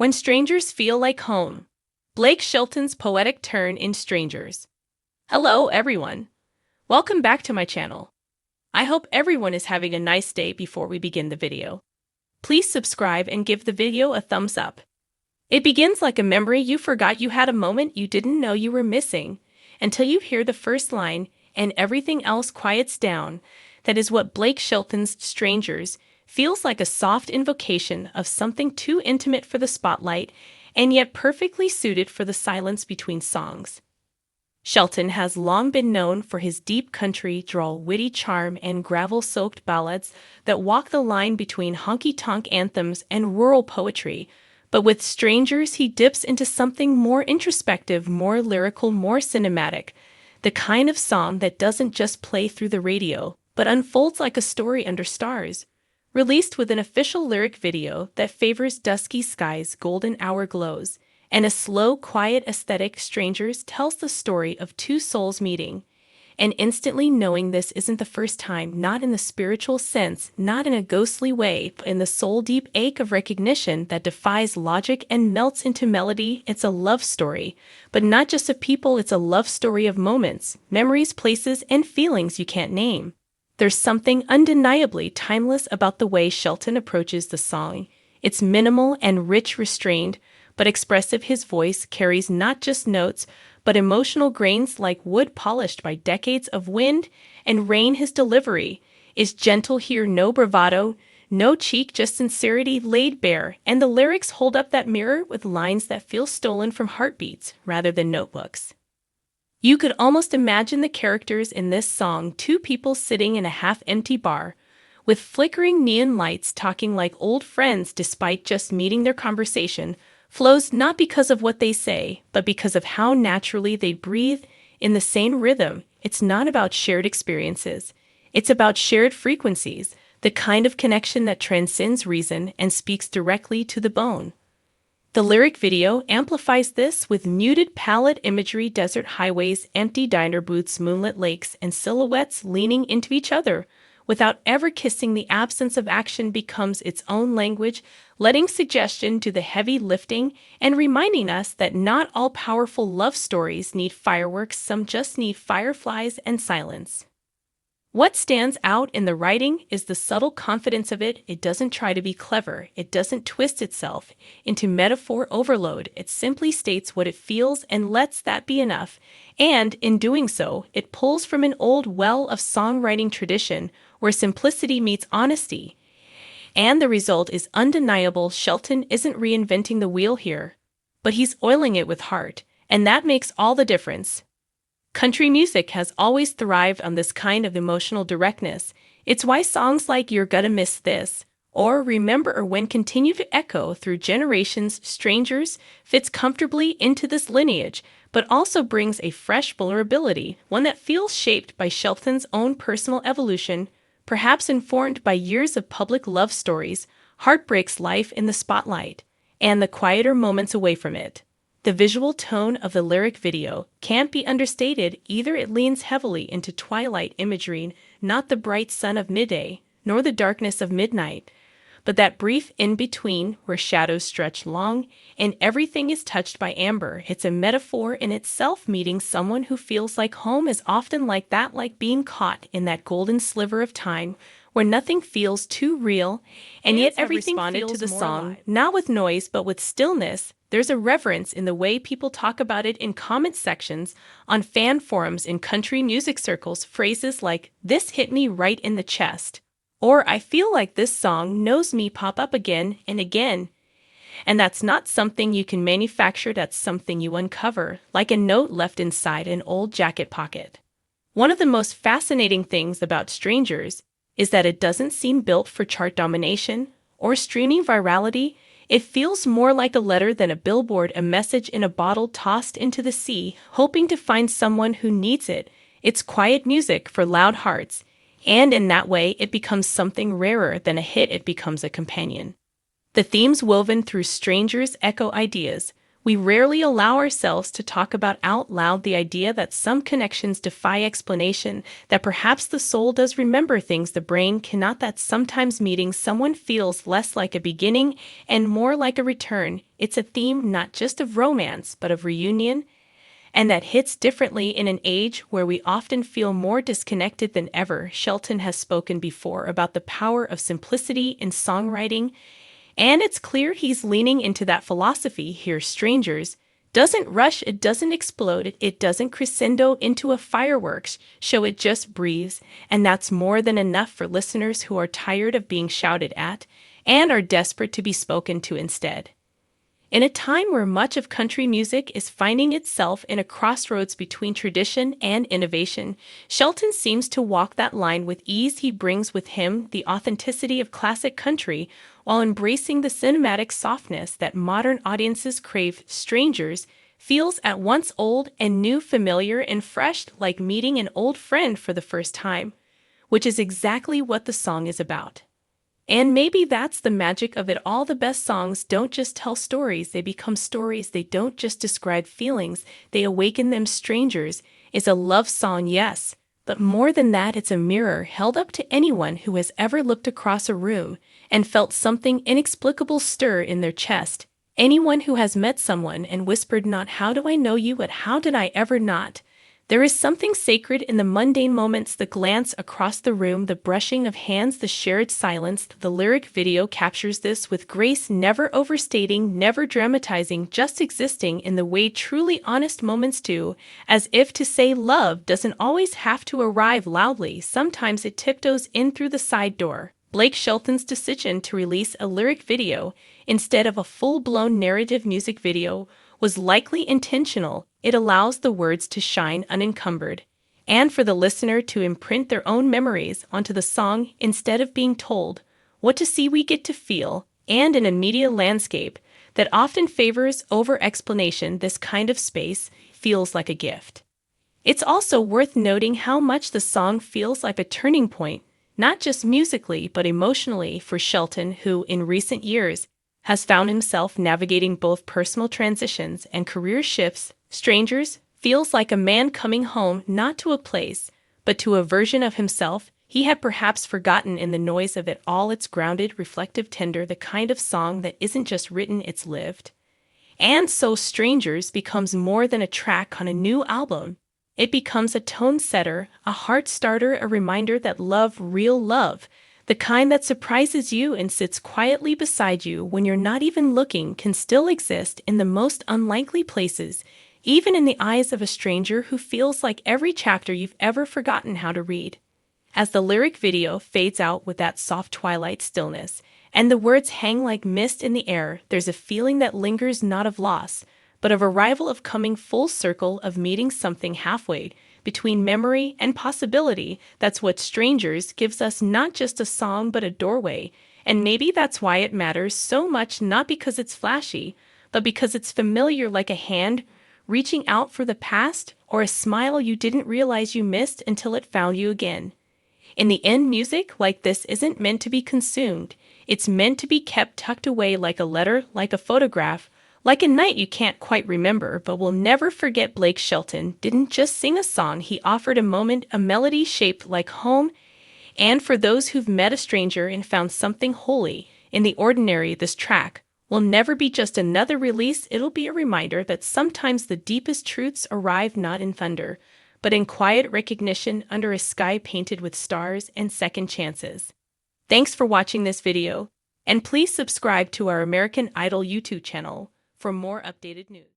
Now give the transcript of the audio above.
When Strangers Feel Like Home. Blake Shelton's poetic turn in Strangers. Hello, everyone. Welcome back to my channel. I hope everyone is having a nice day before we begin the video. Please subscribe and give the video a thumbs up. It begins like a memory you forgot you had, a moment you didn't know you were missing, until you hear the first line and everything else quiets down. That is what Blake Shelton's Strangers feels like, a soft invocation of something too intimate for the spotlight and yet perfectly suited for the silence between songs. Shelton has long been known for his deep country drawl, witty charm, and gravel-soaked ballads that walk the line between honky-tonk anthems and rural poetry. But with Strangers, he dips into something more introspective, more lyrical, more cinematic, the kind of song that doesn't just play through the radio, but unfolds like a story under stars. Released with an official lyric video that favors dusky skies, golden hour glows, and a slow, quiet aesthetic, Strangers tells the story of two souls meeting, and instantly knowing this isn't the first time, not in the spiritual sense, not in a ghostly way, but in the soul-deep ache of recognition that defies logic and melts into melody. It's a love story, but not just of people, it's a love story of moments, memories, places, and feelings you can't name. There's something undeniably timeless about the way Shelton approaches the song. It's minimal and rich, restrained, but expressive. His voice carries not just notes, but emotional grains like wood polished by decades of wind and rain. His delivery is gentle here, no bravado, no cheek, just sincerity laid bare, and the lyrics hold up that mirror with lines that feel stolen from heartbeats rather than notebooks. You could almost imagine the characters in this song, two people sitting in a half-empty bar, with flickering neon lights, talking like old friends despite just meeting. Their conversation flows not because of what they say, but because of how naturally they breathe in the same rhythm. It's not about shared experiences. It's about shared frequencies, the kind of connection that transcends reason and speaks directly to the bone. The lyric video amplifies this with muted palette imagery, desert highways, empty diner booths, moonlit lakes, and silhouettes leaning into each other without ever kissing. The absence of action becomes its own language, letting suggestion do the heavy lifting and reminding us that not all powerful love stories need fireworks, some just need fireflies and silence. What stands out in the writing is the subtle confidence of it. It doesn't try to be clever. It doesn't twist itself into metaphor overload. It simply states what it feels and lets that be enough. And in doing so, it pulls from an old well of songwriting tradition where simplicity meets honesty. And the result is undeniable. Shelton isn't reinventing the wheel here, but he's oiling it with heart, and that makes all the difference. Country music has always thrived on this kind of emotional directness. It's why songs like You're Gonna Miss This or Remember or When continue to echo through generations. Strangers fits comfortably into this lineage, but also brings a fresh vulnerability, one that feels shaped by Shelton's own personal evolution, perhaps informed by years of public love stories, heartbreaks, life in the spotlight, and the quieter moments away from it. The visual tone of the lyric video can't be understated either. It leans heavily into twilight imagery, not the bright sun of midday, nor the darkness of midnight, but that brief in-between where shadows stretch long and everything is touched by amber. It's a metaphor in itself. Meeting someone who feels like home is often like that, like being caught in that golden sliver of time where nothing feels too real, and yet everything feels to the song, alive. Not with noise, but with stillness. There's a reverence in the way people talk about it in comment sections, on fan forums, in country music circles. Phrases like, "This hit me right in the chest," or "I feel like this song knows me," pop up again and again. And that's not something you can manufacture, that's something you uncover, like a note left inside an old jacket pocket. One of the most fascinating things about Strangers is that it doesn't seem built for chart domination or streaming virality. It feels more like a letter than a billboard, a message in a bottle tossed into the sea, hoping to find someone who needs it. It's quiet music for loud hearts, and in that way it becomes something rarer than a hit. It becomes a companion. The themes woven through Strangers echo ideas We rarely allow ourselves to talk about out loud the idea that some connections defy explanation, that perhaps the soul does remember things the brain cannot, that sometimes meeting someone feels less like a beginning and more like a return. It's a theme not just of romance, but of reunion, and that hits differently in an age where we often feel more disconnected than ever. Shelton has spoken before about the power of simplicity in songwriting, and it's clear he's leaning into that philosophy here. Strangers doesn't rush, it doesn't explode, it doesn't crescendo into a fireworks show, it just breathes, and that's more than enough for listeners who are tired of being shouted at and are desperate to be spoken to instead. In a time where much of country music is finding itself in a crossroads between tradition and innovation, Shelton seems to walk that line with ease. He brings with him the authenticity of classic country while embracing the cinematic softness that modern audiences crave. Strangers feels at once old and new, familiar and fresh, like meeting an old friend for the first time, which is exactly what the song is about. And maybe that's the magic of it all. The best songs don't just tell stories, they become stories. They don't just describe feelings, they awaken them. Strangers is a love song, yes, but more than that, it's a mirror held up to anyone who has ever looked across a room and felt something inexplicable stir in their chest. Anyone who has met someone and whispered, "Not how do I know you, but how did I ever not?" There is something sacred in the mundane moments, the glance across the room, the brushing of hands, the shared silence. The lyric video captures this with grace, never overstating, never dramatizing, just existing in the way truly honest moments do, as if to say love doesn't always have to arrive loudly. Sometimes it tiptoes in through the side door. Blake Shelton's decision to release a lyric video instead of a full-blown narrative music video was likely intentional. It allows the words to shine unencumbered, and for the listener to imprint their own memories onto the song instead of being told what to see. We get to feel, and in a media landscape that often favors over-explanation, this kind of space feels like a gift. It's also worth noting how much the song feels like a turning point, not just musically but emotionally, for Shelton, who in recent years has found himself navigating both personal transitions and career shifts. Strangers feels like a man coming home, not to a place, but to a version of himself he had perhaps forgotten in the noise of it all. It's grounded, reflective, tender, the kind of song that isn't just written, it's lived. And so Strangers becomes more than a track on a new album. It becomes a tone setter, a heart starter, a reminder that love, real love, the kind that surprises you and sits quietly beside you when you're not even looking, can still exist in the most unlikely places, even in the eyes of a stranger who feels like every chapter you've ever forgotten how to read. As the lyric video fades out with that soft twilight stillness, and the words hang like mist in the air, there's a feeling that lingers, not of loss, but of arrival, of coming full circle, of meeting something halfway between memory and possibility. That's what Strangers gives us, not just a song but a doorway, and maybe that's why it matters so much, not because it's flashy, but because it's familiar, like a hand reaching out for the past, or a smile you didn't realize you missed until it found you again. In the end, music like this isn't meant to be consumed. It's meant to be kept tucked away, like a letter, like a photograph, like a night you can't quite remember but will never forget. Blake Shelton didn't just sing a song, he offered a moment, a melody shaped like home. And for those who've met a stranger and found something holy in the ordinary, this track will never be just another release. It'll be a reminder that sometimes the deepest truths arrive not in thunder, but in quiet recognition under a sky painted with stars and second chances. Thanks for watching this video, and please subscribe to our American Idol YouTube channel for more updated news.